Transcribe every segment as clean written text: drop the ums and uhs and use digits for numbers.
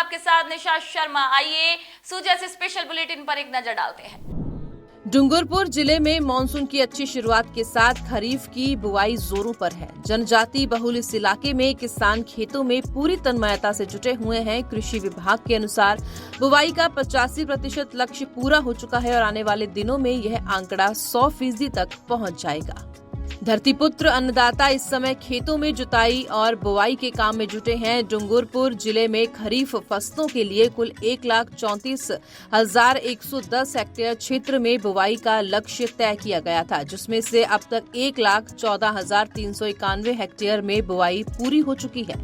आपके साथ निशा शर्मा। आइए सुजा से स्पेशल बुलेटिन पर एक नजर डालते हैं। डूंगरपुर जिले में मानसून की अच्छी शुरुआत के साथ खरीफ की बुआई जोरों पर है। जनजाति बहुल इस इलाके में किसान खेतों में पूरी तन्मयता से जुटे हुए हैं। कृषि विभाग के अनुसार बुआई का 85% लक्ष्य पूरा हो चुका है और आने वाले दिनों में यह आंकड़ा 100% तक पहुंच जाएगा। धरतीपुत्र अन्नदाता इस समय खेतों में जुताई और बुआई के काम में जुटे हैं। डूंगरपुर जिले में खरीफ फसलों के लिए कुल 1,34,110 हेक्टेयर क्षेत्र में बुआई का लक्ष्य तय किया गया था, जिसमें से अब तक 1,14,391 हेक्टेयर में बुआई पूरी हो चुकी है।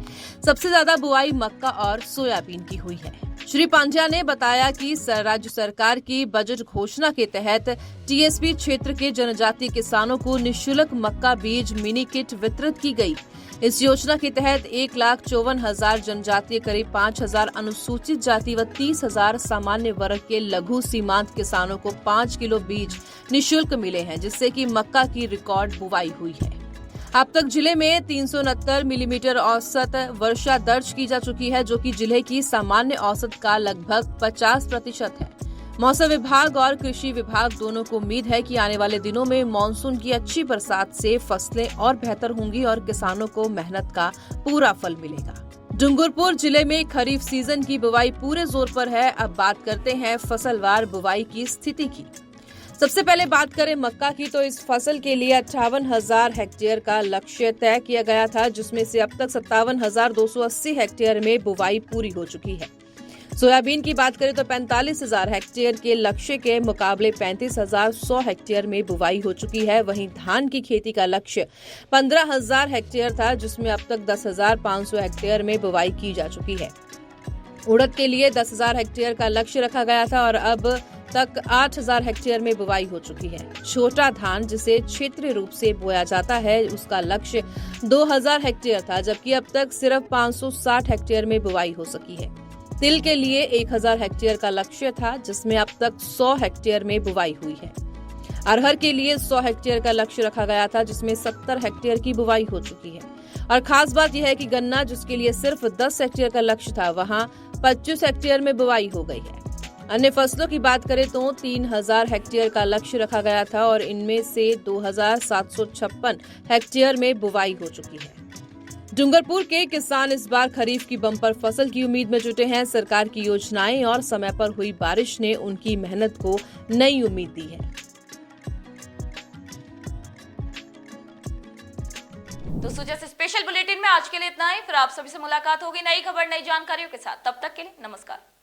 सबसे ज्यादा बुआई मक्का और सोयाबीन की हुई है। श्री पांड्या ने बताया कि राज्य सरकार की बजट घोषणा के तहत टीएसपी क्षेत्र के जनजातीय किसानों को निःशुल्क मक्का बीज मिनी किट वितरित की गई। इस योजना के तहत 1,54,000 जनजातीय, करीब 5,000 अनुसूचित जाति व 30,000 सामान्य वर्ग के लघु सीमांत किसानों को 5 किलो बीज निःशुल्क मिले हैं, जिससे कि मक्का की रिकॉर्ड बुआई हुई है। अब तक जिले में 369 मिलीमीटर औसत वर्षा दर्ज की जा चुकी है, जो कि जिले की सामान्य औसत का लगभग 50% है। मौसम विभाग और कृषि विभाग दोनों को उम्मीद है कि आने वाले दिनों में मानसून की अच्छी बरसात से फसलें और बेहतर होंगी और किसानों को मेहनत का पूरा फल मिलेगा। डूंगरपुर जिले में खरीफ सीजन की बुवाई पूरे जोर पर है। अब बात करते हैं फसलवार बुवाई की स्थिति की। सबसे पहले बात करें मक्का की, तो इस फसल के लिए 58,000 हेक्टेयर का लक्ष्य तय किया गया था, जिसमें से अब तक 57,280 हेक्टेयर में बुवाई पूरी हो चुकी है। सोयाबीन की बात करें तो 45,000 हेक्टेयर के लक्ष्य के मुकाबले 35,100 हेक्टेयर में बुवाई हो चुकी है। वहीं धान की खेती का लक्ष्य 15,000 हेक्टेयर था, जिसमें अब तक 10,500 हेक्टेयर में बुवाई की जा चुकी है। उड़द के लिए 10,000 हेक्टेयर का लक्ष्य रखा गया था और अब तक 8,000 हेक्टेयर में बुवाई हो चुकी है। छोटा धान, जिसे क्षेत्रीय रूप से बोया जाता है, उसका लक्ष्य 2,000 हेक्टेयर था, जबकि अब तक सिर्फ 560 हेक्टेयर में बुवाई हो सकी है। तिल के लिए 1,000 हेक्टेयर का लक्ष्य था, जिसमें अब तक 100 हेक्टेयर में बुवाई हुई है। अरहर के लिए 100 हेक्टेयर का लक्ष्य रखा गया था, जिसमें 70 हेक्टेयर की बुवाई हो चुकी है। और खास बात यह है कि गन्ना, जिसके लिए सिर्फ 10 हेक्टेयर का लक्ष्य था, वहां 25 हेक्टेयर में बुवाई हो गई है। अन्य फसलों की बात करें तो 3,000 हेक्टेयर का लक्ष्य रखा गया था और इनमें से 2,756 हेक्टेयर में बुवाई हो चुकी है। डूंगरपुर के किसान इस बार खरीफ की बम्पर फसल की उम्मीद में जुटे हैं। सरकार की योजनाएं और समय पर हुई बारिश ने उनकी मेहनत को नई उम्मीद दी है। तो सुजा से स्पेशल बुलेटिन में आज के लिए इतना ही। फिर आप सभी से मुलाकात होगी नई खबर, नई जानकारियों के साथ। तब तक के लिए नमस्कार।